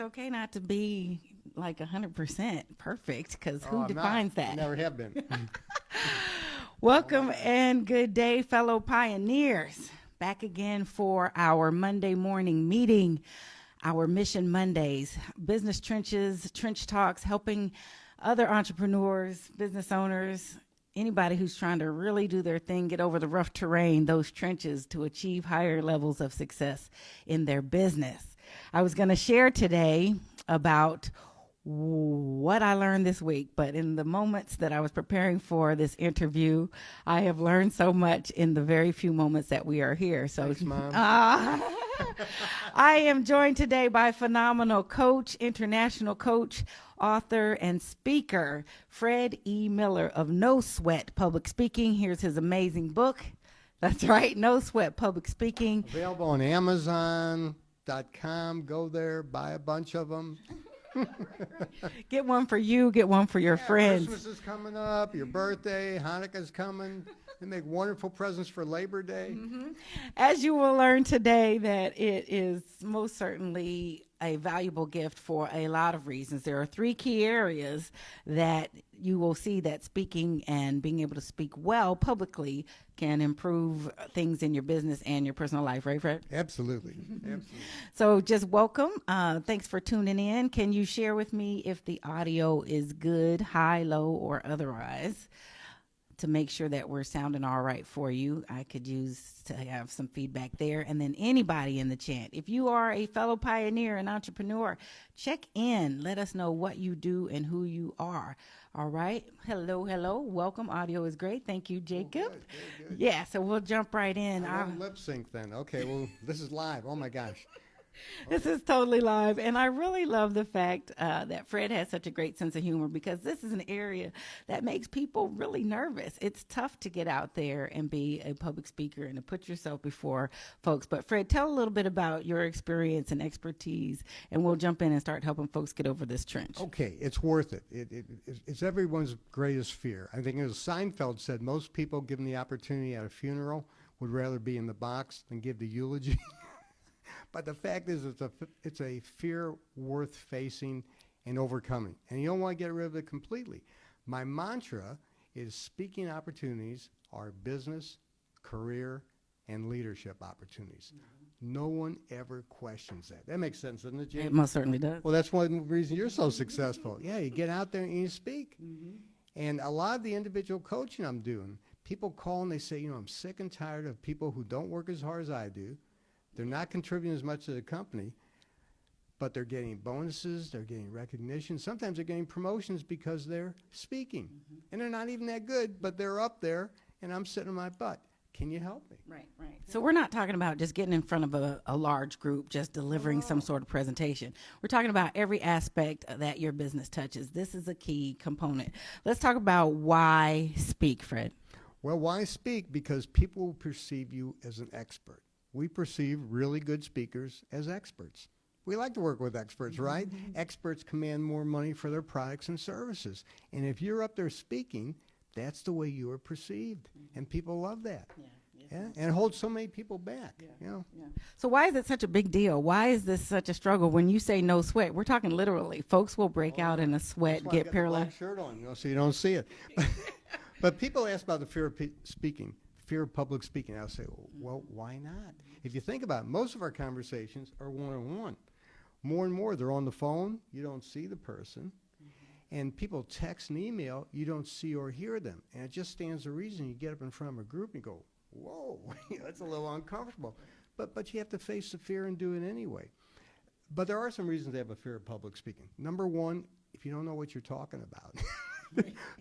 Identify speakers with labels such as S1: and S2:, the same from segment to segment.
S1: okay not to be like 100% perfect, because who
S2: I'm
S1: defines
S2: not. I
S1: that?
S2: never have been.
S1: Welcome and good day, fellow pioneers. Back again for our Monday morning meeting, our Mission Mondays, business trenches, trench talks, helping other entrepreneurs, business owners, anybody who's trying to really do their thing, get over the rough terrain, those trenches, to achieve higher levels of success in their business. I was going to share today about what I learned this week, but in the moments that I was preparing for this interview, I have learned so much in the very few moments that we are here. So,
S2: Thanks, Mom.
S1: I am joined today by phenomenal coach, international coach, author, and speaker, Fred E. Miller of No Sweat Public Speaking. Here's his amazing book. That's right, No Sweat Public Speaking.
S2: Available on Amazon.com. Go there, buy a bunch of them.
S1: Get one for you, get one for your friends.
S2: Christmas is coming up, your birthday, Hanukkah's coming. They make wonderful presents for Labor Day.
S1: Mm-hmm. As you will learn today, that it is most certainly a valuable gift for a lot of reasons. There are 3 key areas that you will see that speaking and being able to speak well publicly can improve things in your business and your personal life, right, Fred?
S2: Absolutely. Absolutely.
S1: So just welcome. Thanks for tuning in. Can you share with me if the audio is good, high, low, or otherwise, to make sure that we're sounding all right for you? I could use to have some feedback there. And then anybody in the chat, if you are a fellow pioneer and entrepreneur, check in. Let us know what you do and who you are. All right. Hello, hello. Welcome. Audio is great. Thank you, Jacob.
S2: Oh, good.
S1: Yeah, so we'll jump right in.
S2: I won't lip sync then. Okay, well, this is live. Oh, my gosh.
S1: This is totally live, and I really love the fact that Fred has such a great sense of humor, because this is an area that makes people really nervous. It's tough to get out there and be a public speaker and to put yourself before folks. But Fred, tell a little bit about your experience and expertise, and we'll jump in and start helping folks get over this trench.
S2: Okay, it's worth it. It's everyone's greatest fear. I think, as Seinfeld said, most people given the opportunity at a funeral would rather be in the box than give the eulogy. But the fact is, it's a fear worth facing and overcoming. And you don't want to get rid of it completely. My mantra is speaking opportunities are business, career, and leadership opportunities. Mm-hmm. No one ever questions that. That makes sense, doesn't it, Jade?
S1: It most certainly does.
S2: Well, that's one reason you're so successful. Yeah, you get out there and you speak. Mm-hmm. And a lot of the individual coaching I'm doing, people call and they say, I'm sick and tired of people who don't work as hard as I do. They're not contributing as much to the company, but they're getting bonuses, they're getting recognition. Sometimes they're getting promotions because they're speaking. Mm-hmm. And they're not even that good, but they're up there, and I'm sitting on my butt. Can you help me?
S1: Right. So we're not talking about just getting in front of a large group, just delivering some sort of presentation. We're talking about every aspect that your business touches. This is a key component. Let's talk about why speak, Fred.
S2: Well, why speak? Because people will perceive you as an expert. We perceive really good speakers as experts. We like to work with experts, right? Mm-hmm. Experts command more money for their products and services. And if you're up there speaking, that's the way you are perceived. Mm-hmm. And people love that. Yeah. And it holds so many people back. Yeah.
S1: So why is it such a big deal? Why is this such a struggle? When you say no sweat, we're talking literally. Folks will break out in a sweat, get paralyzed.
S2: Shirt on, so you don't see it. But people ask about the fear of speaking. Fear of public speaking. I'll say, well, why not? If you think about it, most of our conversations are one-on-one. More and more, they're on the phone. You don't see the person. Mm-hmm. And people text and email. You don't see or hear them. And it just stands to reason you get up in front of a group and you go, whoa, that's a little uncomfortable. But you have to face the fear and do it anyway. But there are some reasons to have a fear of public speaking. Number one, if you don't know what you're talking about.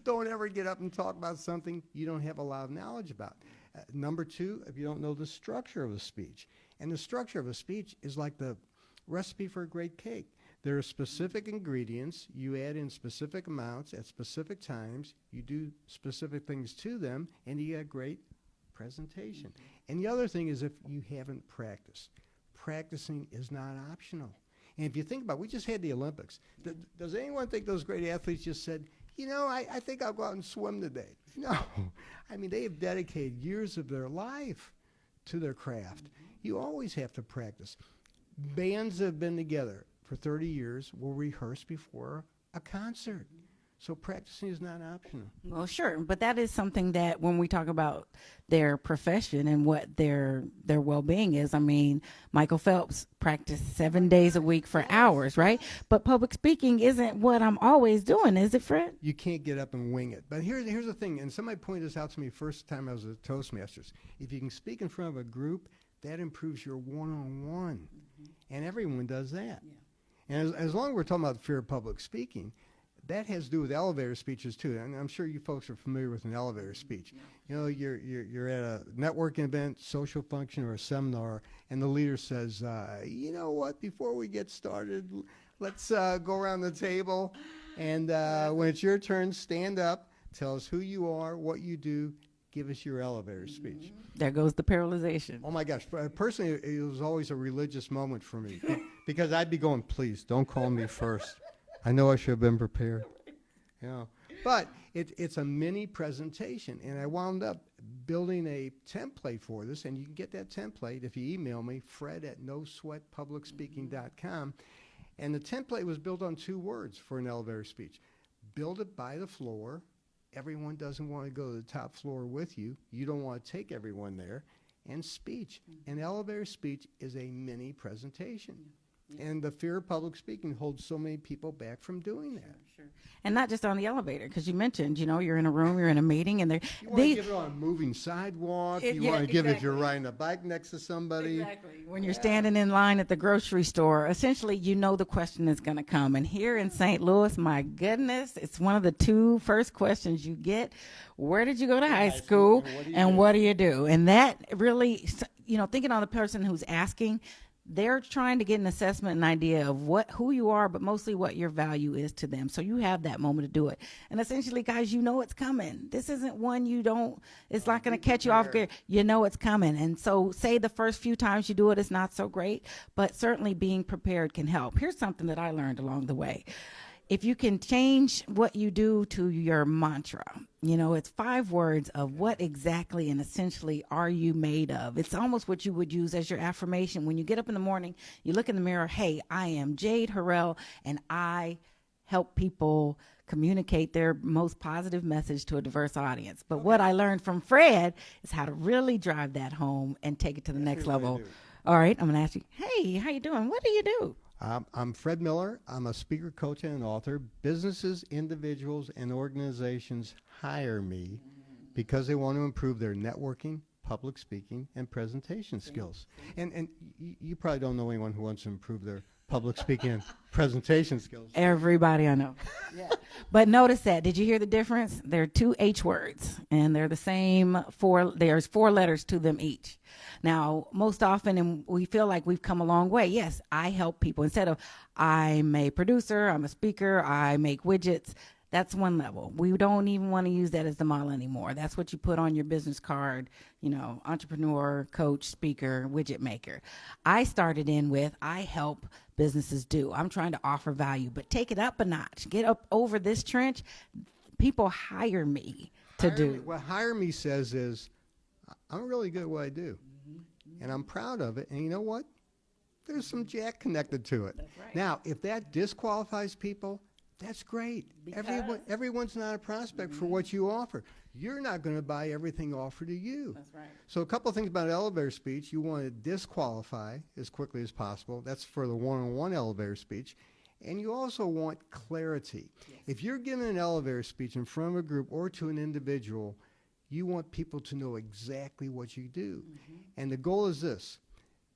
S2: Don't ever get up and talk about something you don't have a lot of knowledge about. Number two, if you don't know the structure of a speech. And the structure of a speech is like the recipe for a great cake. There are specific ingredients. You add in specific amounts at specific times. You do specific things to them, and you get a great presentation. And the other thing is, if you haven't practiced, practicing is not optional. And if you think about it, we just had the Olympics. Does anyone think those great athletes just said, I think I'll go out and swim today? No. I mean, they have dedicated years of their life to their craft. You always have to practice. Bands have been together for 30 years will rehearse before a concert. So practicing is not optional.
S1: Well, sure, but that is something that when we talk about their profession and what their well-being is, I mean, Michael Phelps practiced 7 days a week for hours, right? But public speaking isn't what I'm always doing, is it, Fred?
S2: You can't get up and wing it. But here's the thing, and somebody pointed this out to me first time I was at Toastmasters. If you can speak in front of a group, that improves your one-on-one, and everyone does that. Yeah. And as long as we're talking about the fear of public speaking, that has to do with elevator speeches too, and I'm sure you folks are familiar with an elevator speech. You know, you're at a networking event, social function, or a seminar, and the leader says, "You know what? Before we get started, let's go around the table, and when it's your turn, stand up, tell us who you are, what you do, give us your elevator speech."
S1: There goes the paralyzation.
S2: Oh my gosh! Personally, it was always a religious moment for me because I'd be going, "Please don't call me first. I know I should have been prepared." You know, but it's a mini presentation, and I wound up building a template for this, and you can get that template if you email me, fred@nosweatpublicspeaking.com, and the template was built on 2 words for an elevator speech. Build it by the floor. Everyone doesn't want to go to the top floor with you. You don't want to take everyone there. And speech. An elevator speech is a mini presentation. And the fear of public speaking holds so many people back from doing that.
S1: Sure. And not just on the elevator, because you mentioned, you're in a room, you're in a meeting, and
S2: you want to give it on a moving sidewalk. You want to give it if you're riding a bike next to somebody.
S1: Exactly. When you're standing in line at the grocery store, essentially, the question is going to come. And here in St. Louis, my goodness, it's one of the 2 first questions you get. Where did you go to high school? And what do you do? And that really, thinking on the person who's asking, they're trying to get an assessment and idea of who you are, but mostly what your value is to them. So you have that moment to do it. And essentially, guys, it's coming. This isn't one it's not going to catch you off guard. It's coming. And so say the first few times you do it, it's not so great, but certainly being prepared can help. Here's something that I learned along the way. If you can change what you do to your mantra, it's 5 words of what exactly and essentially are you made of. It's almost what you would use as your affirmation. When you get up in the morning, you look in the mirror, hey, I am Jade Harrell, and I help people communicate their most positive message to a diverse audience. But what I learned from Fred is how to really drive that home and take it to the next level. All right, I'm going to ask you, hey, how you doing? What do you do?
S2: I'm Fred Miller. I'm a speaker, coach, and an author. Businesses, individuals, and organizations hire me because they want to improve their networking, public speaking, and presentation skills. And you probably don't know anyone who wants to improve their public speaking and presentation skills.
S1: Everybody I know. Yeah. But notice that. Did you hear the difference? There are 2 H words, and they're the same there's 4 letters to them each. Now, most often, and we feel like we've come a long way. Yes, I help people. Instead of I'm a producer, I'm a speaker, I make widgets, that's one level. We don't even want to use that as the model anymore. That's what you put on your business card, entrepreneur, coach, speaker, widget maker. I started in with I help businesses do. I'm trying to offer value, but take it up a notch. Get up over this trench. People hire me to do.
S2: What hire me says is I'm really good at what I do, and I'm proud of it. And you know what? There's some jack connected to it.
S1: That's right.
S2: Now, if that disqualifies people, that's great. Everyone's not a prospect for what you offer. You're not going to buy everything offered to you.
S1: That's right.
S2: So a couple of things about elevator speech. You want to disqualify as quickly as possible. That's for the one-on-one elevator speech. And you also want clarity. Yes. If you're giving an elevator speech in front of a group or to an individual, you want people to know exactly what you do. And the goal is this.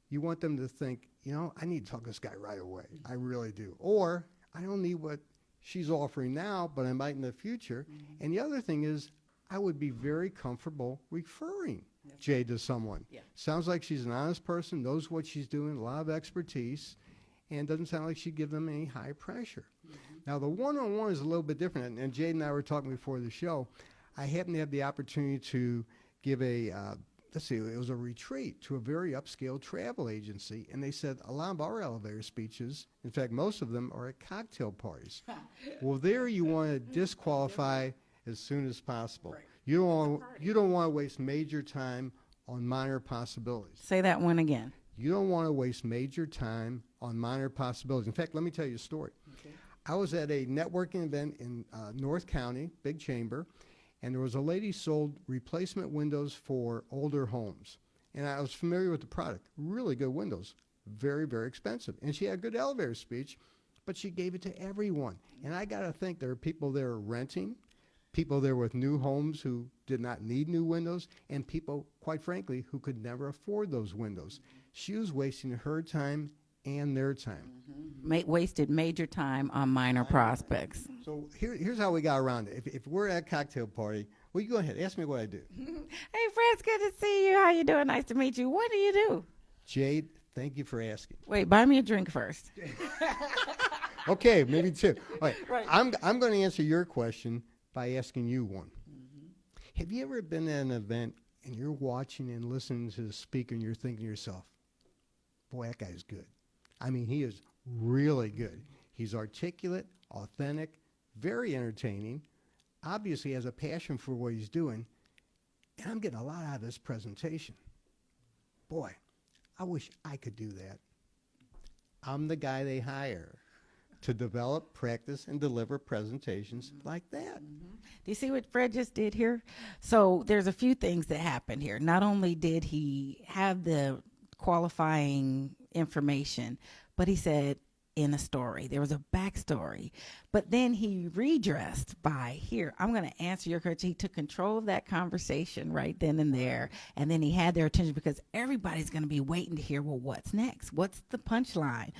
S2: You want them to think, I need to talk to this guy right away. I really do. Or I don't need what she's offering now, but I might in the future. And the other thing is, I would be very comfortable referring Jade to someone. Yeah. Sounds like she's an honest person, knows what she's doing, a lot of expertise, and doesn't sound like she'd give them any high pressure. Now, the one-on-one is a little bit different, and Jade and I were talking before the show. I happened to have the opportunity to give it was a retreat to a very upscale travel agency, and they said a lot of our elevator speeches, in fact, most of them are at cocktail parties. Well, there you want to disqualify as soon as possible. Right. You don't want to waste major time on minor possibilities.
S1: Say that one again.
S2: You don't want to waste major time on minor possibilities. In fact, let me tell you a story.
S1: Okay.
S2: I was at a networking event in North County, big chamber, and there was a lady sold replacement windows for older homes. And I was familiar with the product. Really good windows. Very, very expensive. And she had a good elevator speech, but she gave it to everyone. And I got to think there are people there renting, people there with new homes who did not need new windows, and people, quite frankly, who could never afford those windows. She was wasting her time and their time.
S1: Wasted major time on minor prospects.
S2: So here's how we got around it. If we're at a cocktail party, well, you go ahead. Ask me what I do.
S1: Hey, Fred, it's good to see you. How you doing? Nice to meet you. What do you do?
S2: Jade, thank you for asking.
S1: Wait, buy me a drink first.
S2: Okay, maybe two. All right.
S1: Right.
S2: I'm going to answer your question by asking you one. Have you ever been at an event and you're watching and listening to the speaker and you're thinking to yourself, boy, that guy's good. I mean, he is really good. He's articulate, authentic, very entertaining, obviously has a passion for what he's doing, and I'm getting a lot out of this presentation. Boy, I wish I could do that. I'm the guy they hire to develop, practice, and deliver presentations like that.
S1: Do you see what Fred just did here? So there's a few things that happened here. Not only did he have the qualifying information, but he said in a story, there was a backstory, but then he redressed by here. I'm going to answer your question. He took control of that conversation right then and there. And then he had their attention because everybody's going to be waiting to hear, well, what's next? What's the punchline?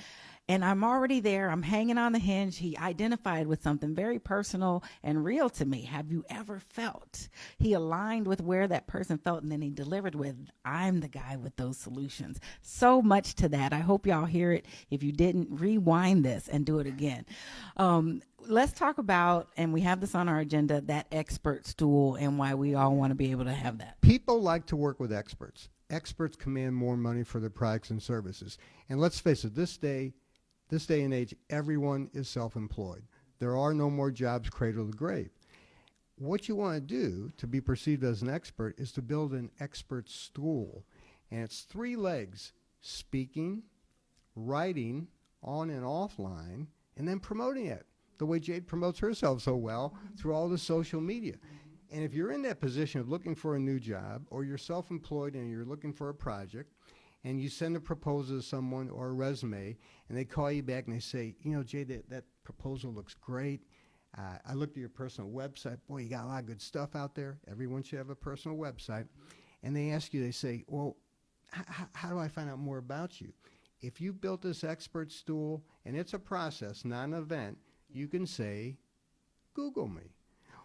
S1: And I'm already there. I'm hanging on the hinge. He identified with something very personal and real to me. Have you ever felt? He aligned with where that person felt, and then he delivered with, I'm the guy with those solutions. So much to that. I hope y'all hear it. If you didn't, rewind this and do it again. Let's talk about, and we have this on our agenda, that expert stool and why we all want to be able to have that.
S2: People like to work with experts. Experts command more money for their products and services. And let's face it, this day and age, everyone is self-employed. There are no more jobs cradle to grave. What you want to do to be perceived as an expert is to build an expert stool. And it's 3 legs: speaking, writing on and offline, and then promoting it the way Jade promotes herself so well through all the social media. And if you're in that position of looking for a new job, or you're self-employed and you're looking for a project, and you send a proposal to someone or a resume, and they call you back and they say, you know, Jay, that proposal looks great. I looked at your personal website. Boy, you got a lot of good stuff out there. Everyone should have a personal website. And they ask you, they say, well, how do I find out more about you? If you built this expert stool, and it's a process, not an event, you can say, Google me.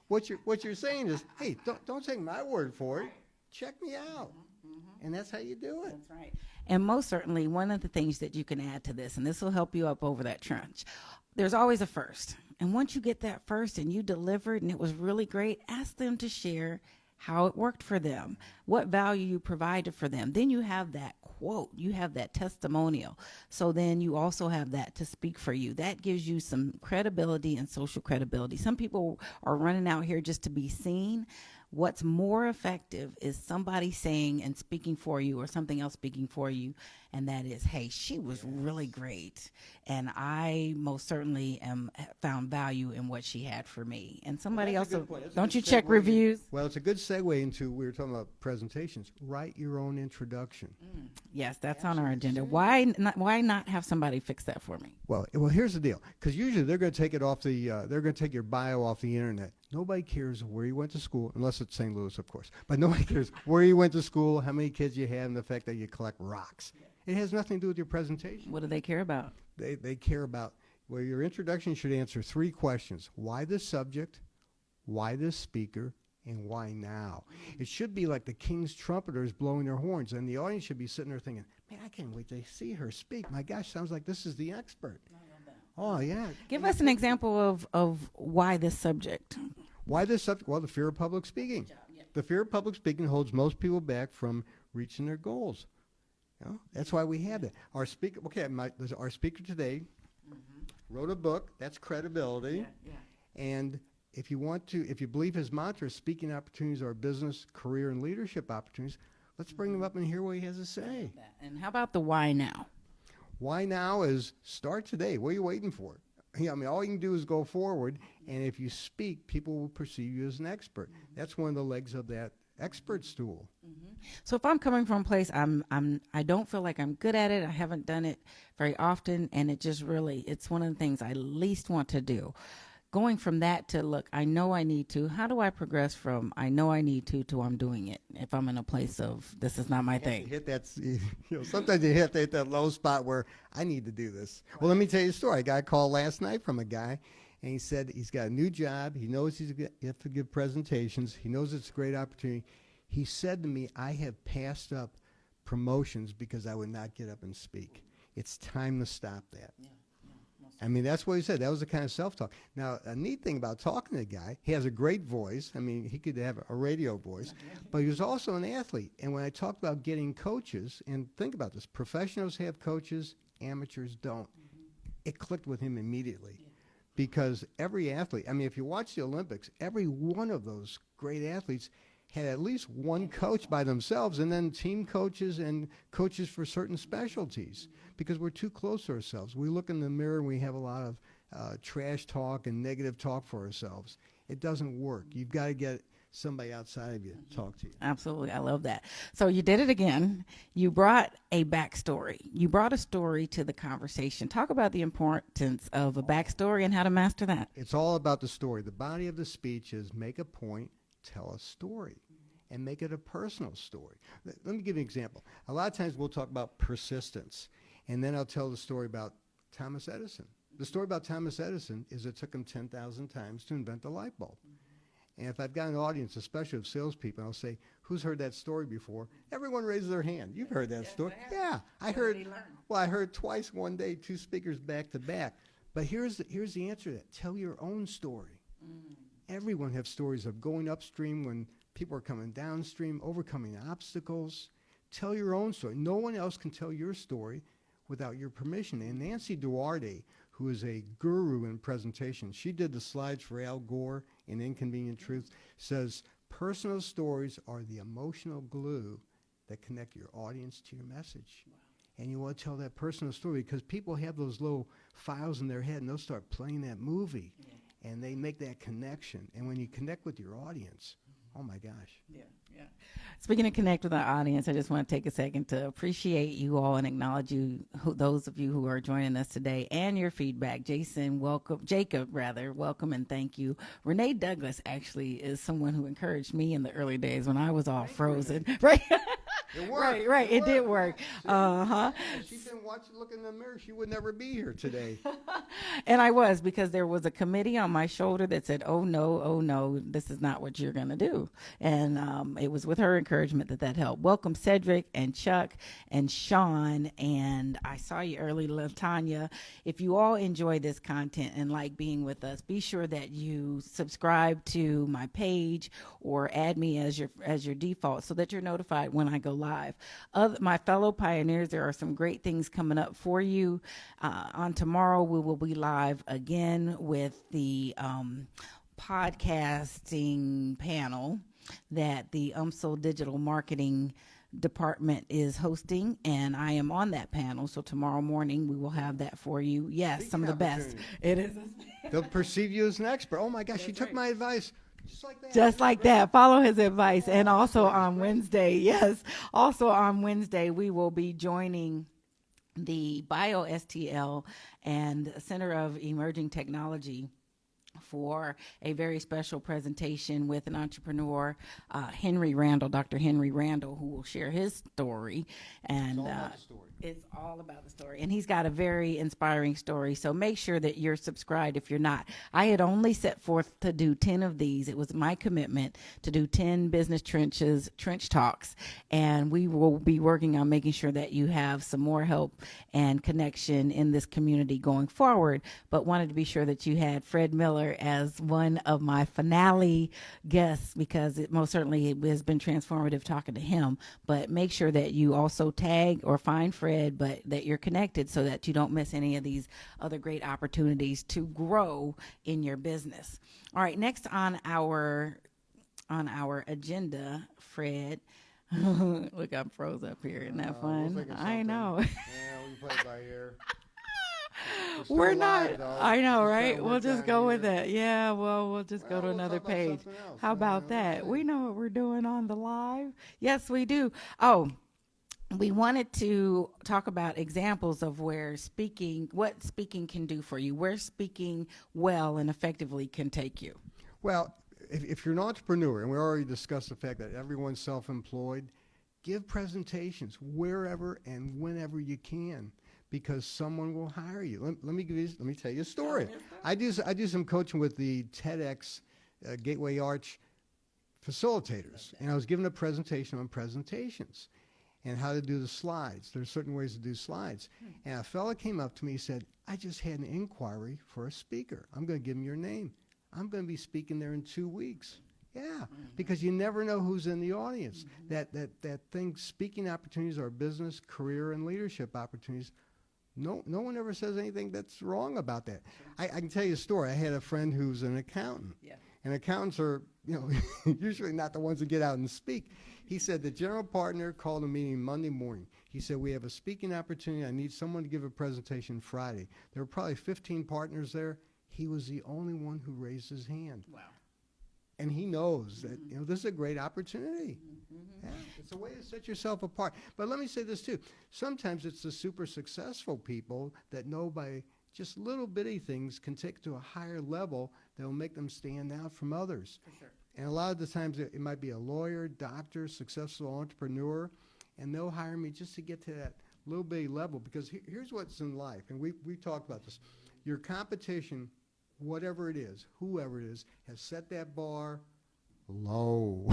S2: What you're saying is, hey, don't take my word for it. Check me out. And that's how you do it.
S1: That's right. And most certainly, one of the things that you can add to this, and this will help you up over that trench, there's always a first. And once you get that first and you delivered and it was really great, ask them to share how it worked for them, what value you provided for them. Then you have that quote, you have that testimonial. So then you also have that to speak for you. That gives you some credibility and social credibility. Some people are running out here just to be seen. What's more effective is somebody saying and speaking for you, or something else speaking for you, and that is, hey, she was really great, and I most certainly found value in what she had for me. And somebody else, don't you check reviews?
S2: Well, it's a good segue into, we were talking about presentations. Write your own introduction.
S1: Yes, that's on our agenda. Why not have somebody fix that for me?
S2: Well, here's the deal. Because usually they're going to take it off they're going to take your bio off the internet. Nobody cares where you went to school, unless it's St. Louis, of course. But nobody cares where you went to school, how many kids you had, and the fact that you collect rocks. It has nothing to do with your presentation.
S1: What do they care about?
S2: They care about, well, your introduction should answer 3 questions. Why this subject? Why this speaker? And why now? It should be like the King's trumpeters blowing their horns, and the audience should be sitting there thinking, man, I can't wait to see her speak. My gosh, sounds like this is the expert. Oh, yeah.
S1: Give us an example of why this subject.
S2: Why this subject? Well, the fear of public speaking. The fear of public speaking holds most people back from reaching their goals. You know, that's why we have that. Our speaker, our speaker today wrote a book. That's credibility. And if you believe his mantra, speaking opportunities are business, career, and leadership opportunities, let's bring him up and hear what he has to say.
S1: And how about the why now?
S2: Why now is start today. What are you waiting for? I mean, all you can do is go forward, and if you speak, people will perceive you as an expert. That's one of the legs of that expert stool.
S1: So if I'm coming from a place I don't feel like I'm good at it, I haven't done it very often, and it's one of the things I least want to do. Going from that to, look, I know I need to, how do I progress from I know I need to I'm doing it if I'm in a place of this is not my
S2: You
S1: thing?
S2: hit that, sometimes you hit that low spot where I need to do this. Well, let me tell you a story. I got a call last night from a guy, and he said he's got a new job. He knows he's going to have to give presentations. He knows it's a great opportunity. He said to me, I have passed up promotions because I would not get up and speak. It's time to stop that. I mean, that's what he said. That was the kind of self-talk. Now, a neat thing about talking to the guy, he has a great voice. I mean, he could have a radio voice, but he was also an athlete. And when I talked about getting coaches, and think about this, professionals have coaches, amateurs don't. It clicked with him immediately because every athlete, I mean, if you watch the Olympics, every one of those great athletes had at least one coach by themselves, and then team coaches and coaches for certain specialties, because we're too close to ourselves. We look in the mirror and we have a lot of trash talk and negative talk for ourselves. It doesn't work. You've got to get somebody outside of you to talk to you.
S1: Absolutely. I love that. So you did it again. You brought a backstory. You brought a story to the conversation. Talk about the importance of a backstory and how to master that.
S2: It's all about the story. The body of the speech is make a point, tell a story, and make it a personal story. Let me give you an example. A lot of times we'll talk about persistence, and then I'll tell the story about Thomas Edison. The story about Thomas Edison is it took him 10,000 times to invent the light bulb. And if I've got an audience, especially of salespeople, I'll say, who's heard that story before? Everyone raises their hand. You've heard that story. Yeah, I heard. Well, I heard twice one day, two speakers back to back. But here's the answer to that. Tell your own story. Everyone has stories of going upstream when people are coming downstream, overcoming obstacles. Tell your own story. No one else can tell your story without your permission. And Nancy Duarte, who is a guru in presentation, she did the slides for Al Gore in Inconvenient Truth, says personal stories are the emotional glue that connect your audience to your message. Wow. And you want to tell that personal story because people have those little files in their head and they'll start playing that movie. Yeah. And they make that connection. And when you connect with your audience, oh my gosh.
S1: Yeah. Speaking of connect with our audience, I just want to take a second to appreciate you all and acknowledge those of you who are joining us today and your feedback. Jacob, welcome and thank you. Renee Douglas actually is someone who encouraged me in the early days when I was all frozen. Right.
S2: It worked.
S1: Right. It did work.
S2: If she didn't look in the mirror, she would never be here today.
S1: And I was, because there was a committee on my shoulder that said, oh no, this is not what you're going to do. And it was with her encouragement that helped. Welcome, Cedric and Chuck and Sean. And I saw you early, LaTanya. If you all enjoy this content and like being with us, be sure that you subscribe to my page or add me as your default so that you're notified when I go live. My fellow pioneers, there are some great things coming up for you. On tomorrow, we will be live again with the podcasting panel that the UMSL Digital Marketing Department is hosting, and I am on that panel. So tomorrow morning we will have that for you. Yes, some of the best. It is.
S2: They'll perceive you as an expert. Oh my gosh, she took my advice.
S1: Just like that. Follow his advice. And also on Wednesday, we will be joining the BioSTL and Center of Emerging Technology for a very special presentation with an entrepreneur, Dr. Henry Randall, who will share his story. And it's all about the story. And he's got a very inspiring story. So make sure that you're subscribed if you're not. I had only set forth to do 10 of these. It was my commitment to do 10 business trench talks. And we will be working on making sure that you have some more help and connection in this community going forward. But wanted to be sure that you had Fred Miller as one of my finale guests, because it most certainly has been transformative talking to him. But make sure that you also tag or find Fred, but that you're connected so that you don't miss any of these other great opportunities to grow in your business. All right, next on our agenda, Fred, Look, I'm froze up here. Isn't that
S2: We'll
S1: fun?
S2: think of
S1: I
S2: something.
S1: know.
S2: Yeah, we can play it by ear. still
S1: We're
S2: alive,
S1: not.
S2: though.
S1: I know,
S2: Just trying
S1: right?
S2: to
S1: We'll
S2: work
S1: just
S2: on
S1: go with
S2: here.
S1: it. Yeah, well, we'll just go
S2: Well,
S1: to
S2: we'll
S1: another
S2: talk about
S1: page.
S2: something else.
S1: How about
S2: Let's
S1: that?
S2: see.
S1: We know what we're doing on the live. Yes, we do. Oh, we wanted to talk about examples of what speaking can do for you, where speaking well and effectively can take you.
S2: Well, if you're an entrepreneur, and we already discussed the fact that everyone's self-employed, give presentations wherever and whenever you can, because someone will hire you. Let me tell you a story. I do some coaching with the TEDx Gateway Arch facilitators, and I was giving a presentation on presentations and how to do the slides. There's certain ways to do slides. And a fella came up to me and said, I just had an inquiry for a speaker. I'm going to give him your name. I'm going to be speaking there in 2 weeks. Yeah, because you never know who's in the audience. That thing, speaking opportunities are business, career, and leadership opportunities. No one ever says anything that's wrong about that. I can tell you a story. I had a friend who's an accountant.
S1: Yeah.
S2: And accountants are, usually not the ones that get out and speak. He said the general partner called a meeting Monday morning. He said, we have a speaking opportunity. I need someone to give a presentation Friday. There were probably 15 partners there. He was the only one who raised his hand.
S1: Wow.
S2: And he knows that, this is a great opportunity. Yeah, it's a way to set yourself apart. But let me say this too. Sometimes it's the super successful people that know by just little bitty things can take to a higher level that will make them stand out from others.
S1: For sure.
S2: And a lot of the times it might be a lawyer, doctor, successful entrepreneur, and they'll hire me just to get to that little bitty level. Because here's what's in life, and we talked about this. Your competition, whatever it is, whoever it is, has set that bar low.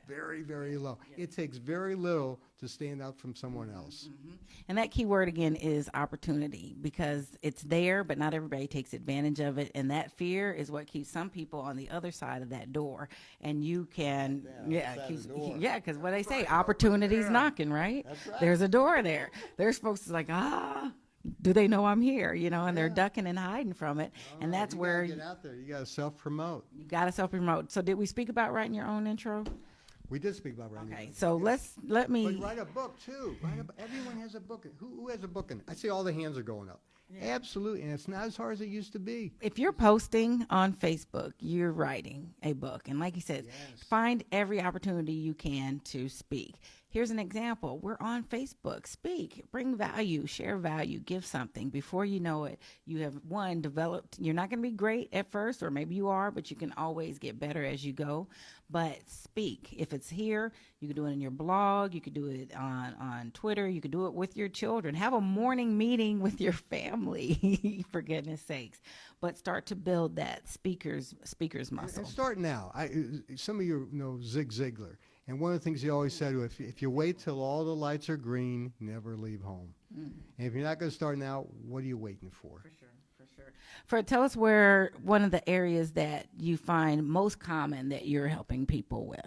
S2: Very, very low.
S1: Yeah.
S2: It takes very little to stand out from someone else.
S1: And that key word again is opportunity, because it's there, but not everybody takes advantage of it. And that fear is what keeps some people on the other side of that door. And you can, because what they say, opportunity's knocking, right?
S2: That's right.
S1: There's a door there. There's folks that's like, do they know I'm here? And they're ducking and hiding from it. And that's
S2: you
S1: where
S2: gotta get out there. You got to self-promote.
S1: you got to self-promote. So did we speak about writing your own intro?
S2: We did speak about writing.
S1: Okay, so let me.
S2: But write a book too. Everyone has a book. Who has a book? I see all the hands are going up. Yeah. Absolutely, and it's not as hard as it used to be.
S1: If you're posting on Facebook, you're writing a book. And like you said, find every opportunity you can to speak. Here's an example. We're on Facebook. Speak, bring value, share value, give something. Before you know it, you have developed. You're not going to be great at first, or maybe you are, but you can always get better as you go. But speak. If it's here, you can do it in your blog. You could do it on Twitter. You could do it with your children. Have a morning meeting with your family, for goodness sakes. But start to build that speaker's muscle.
S2: And start now. Some of you know Zig Ziglar. And one of the things he always said, if you wait till all the lights are green, never leave home. And if you're not going to start now, what are you waiting for?
S1: For sure. Tell us where one of the areas that you find most common that you're helping people with.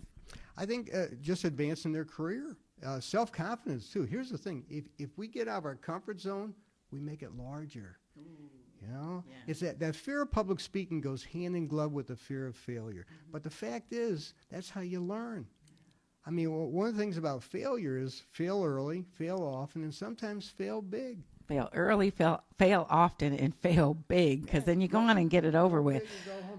S2: I think just advancing their career. Self-confidence, too. Here's the thing. If we get out of our comfort zone, we make it larger. It's that fear of public speaking goes hand in glove with the fear of failure. But the fact is, that's how you learn. I mean, one of the things about failure is fail early, fail often, and sometimes fail big.
S1: Fail early, fail often, and fail big, because then you go on and get it over with.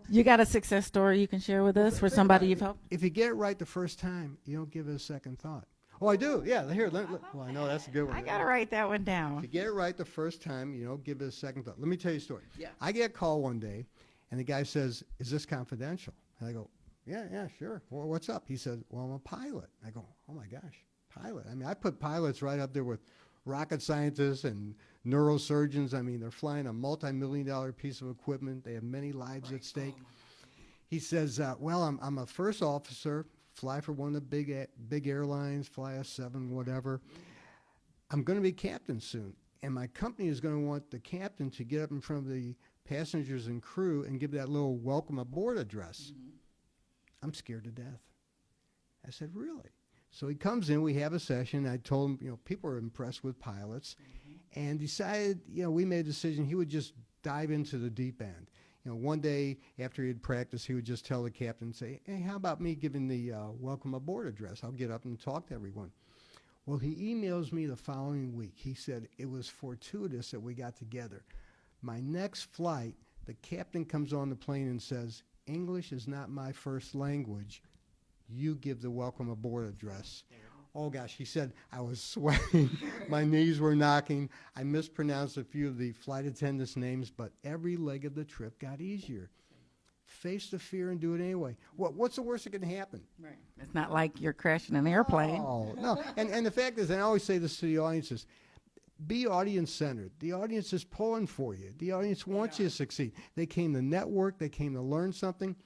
S1: You got a success story you can share with us for somebody you've helped?
S2: If you get it right the first time, you don't give it a second thought. Oh, I do. Yeah, here. Well, I know that's a good one.
S1: I got to write that one
S2: If
S1: down.
S2: you get it right the first time, you don't give it a second thought. Let me tell you a story.
S1: Yeah.
S2: I get a call one day, and the guy says, is this confidential? And I go, yeah, sure. Well, what's up? He said, well, I'm a pilot. I go, oh, my gosh, pilot. I mean, I put pilots right up there with rocket scientists and neurosurgeons. I mean, they're flying a multi-million-dollar piece of equipment. They have many lives at stake. He says, well, I'm a first officer, fly for one of the big airlines, fly a 7, whatever. I'm going to be captain soon, and my company is going to want the captain to get up in front of the passengers and crew and give that little welcome aboard address. I'm scared to death. I said, really? So he comes in, we have a session. I told him, people are impressed with pilots, and decided, we made a decision he would just dive into the deep end. One day after he'd practice, he would just tell the captain, say, hey, how about me giving the welcome aboard address? I'll get up and talk to everyone. Well, he emails me the following week. He said, it was fortuitous that we got together. My next flight, the captain comes on the plane and says, English is not my first language. You give the welcome aboard address. Oh, gosh, he said, I was sweating. My knees were knocking. I mispronounced a few of the flight attendants' names, but every leg of the trip got easier. Face the fear and do it anyway. What's the worst that can happen?
S1: Right. It's not like you're crashing an airplane.
S2: Oh, no. And the fact is, and I always say this to the audiences, be audience-centered. The audience is pulling for you. The audience wants you to succeed. They came to network. They came to learn something.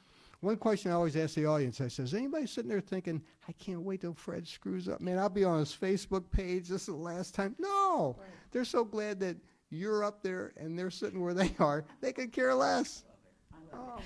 S2: One question I always ask the audience, I says, anybody sitting there thinking, I can't wait till Fred screws up? Man, I'll be on his Facebook page. This is the last time. No. Right. They're so glad that you're up there and they're sitting where they are. They could care less. Oh, my God.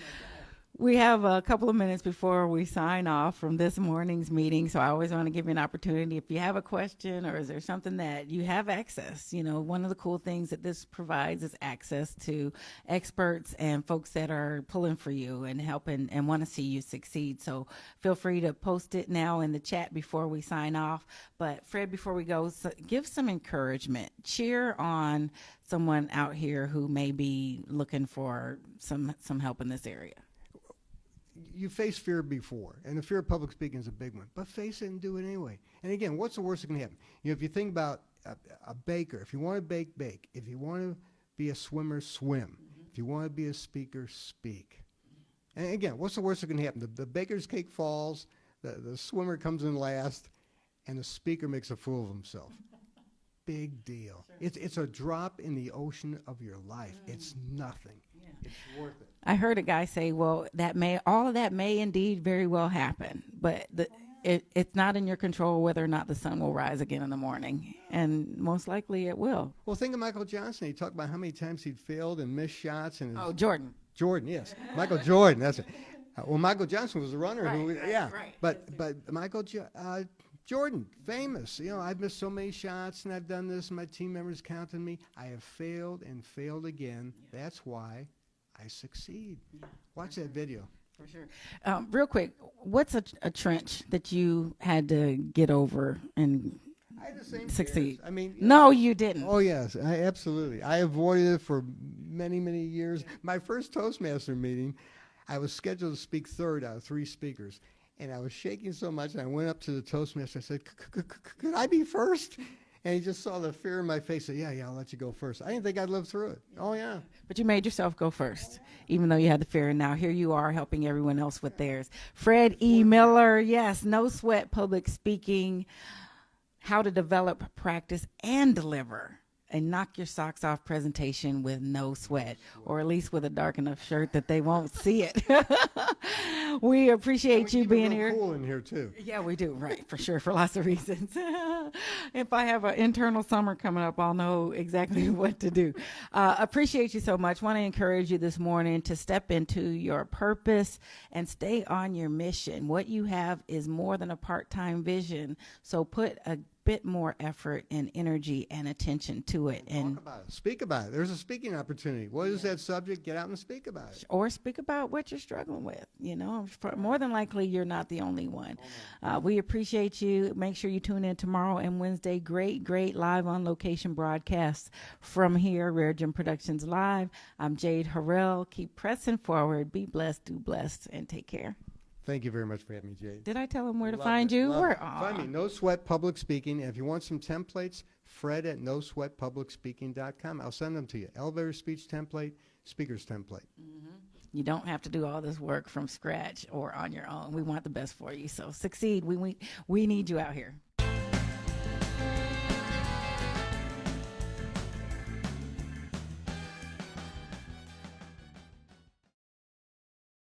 S1: We have a couple of minutes before we sign off from this morning's meeting, so I always want to give you an opportunity. If you have a question or is there something that you have access, one of the cool things that this provides is access to experts and folks that are pulling for you and helping and want to see you succeed. So feel free to post it now in the chat before we sign off. But Fred, before we go, give some encouragement. Cheer on someone out here who may be looking for some help in this area.
S2: You faced fear before, and the fear of public speaking is a big one, but face it and do it anyway. And again, what's the worst that can happen? If you think about a baker, if you want to bake, bake. If you want to be a swimmer, swim. If you want to be a speaker, speak. And again, what's the worst that can happen? The baker's cake falls, the swimmer comes in last, and the speaker makes a fool of himself. Big deal. Sure. It's a drop in the ocean of your life. It's nothing. Yeah. It's worth it.
S1: I heard a guy say, well, all of that may indeed very well happen, but it's not in your control whether or not the sun will rise again in the morning, and most likely it will.
S2: Well, think of Michael Johnson. He talked about how many times he'd failed and missed shots.
S1: Jordan.
S2: Jordan, yes. Michael Jordan, that's it. Well, Michael Johnson was a runner.
S1: Right.
S2: But Michael Jordan, famous. I've missed so many shots, and I've done this, and my team members counted me. I have failed and failed again. Yeah. That's why I succeed. Yeah, watch that video.
S1: For sure. Real quick, what's a trench that you had to get over and
S2: I had the same
S1: succeed?
S2: Fears.
S1: No, you didn't.
S2: Oh, yes, absolutely. I avoided it for many, many years. My first Toastmaster meeting, I was scheduled to speak third out of 3 speakers, and I was shaking so much, and I went up to the Toastmaster. I said, could I be first? And he just saw the fear in my face. Said, yeah, I'll let you go first. I didn't think I'd live through it. Oh, yeah.
S1: But you made yourself go first, even though you had the fear. And now here you are helping everyone else with theirs. Fred E. Miller, yes, No Sweat Public Speaking, how to develop, practice, and deliver a knock your socks off presentation with no sweat, or at least with a dark enough shirt that they won't see it. We appreciate you being here.
S2: Cool in here too.
S1: Yeah, we do. Right, for sure, for lots of reasons. If I have an internal summer coming up, I'll know exactly what to do. Appreciate you so much. Want to encourage you this morning to step into your purpose and stay on your mission. What you have is more than a part-time vision, so put a bit more effort and energy and attention to it. And
S2: talk about it. Speak about it. There's a speaking opportunity. What is that subject? Get out and speak about it.
S1: Or speak about what you're struggling with. More than likely, you're not the only one. We appreciate you. Make sure you tune in tomorrow and Wednesday. Great live on location broadcasts from here, Rare Gem Productions Live. I'm Jade Harrell. Keep pressing forward. Be blessed, do blessed, and take care.
S2: Thank you very much for having me, Jade.
S1: Did I tell them where to find you?
S2: Find me, No Sweat Public Speaking. And if you want some templates, Fred at nosweatpublicspeaking.com. I'll send them to you. Elevator speech template, speaker's template.
S1: Mm-hmm. You don't have to do all this work from scratch or on your own. We want the best for you. So succeed. We need you out here.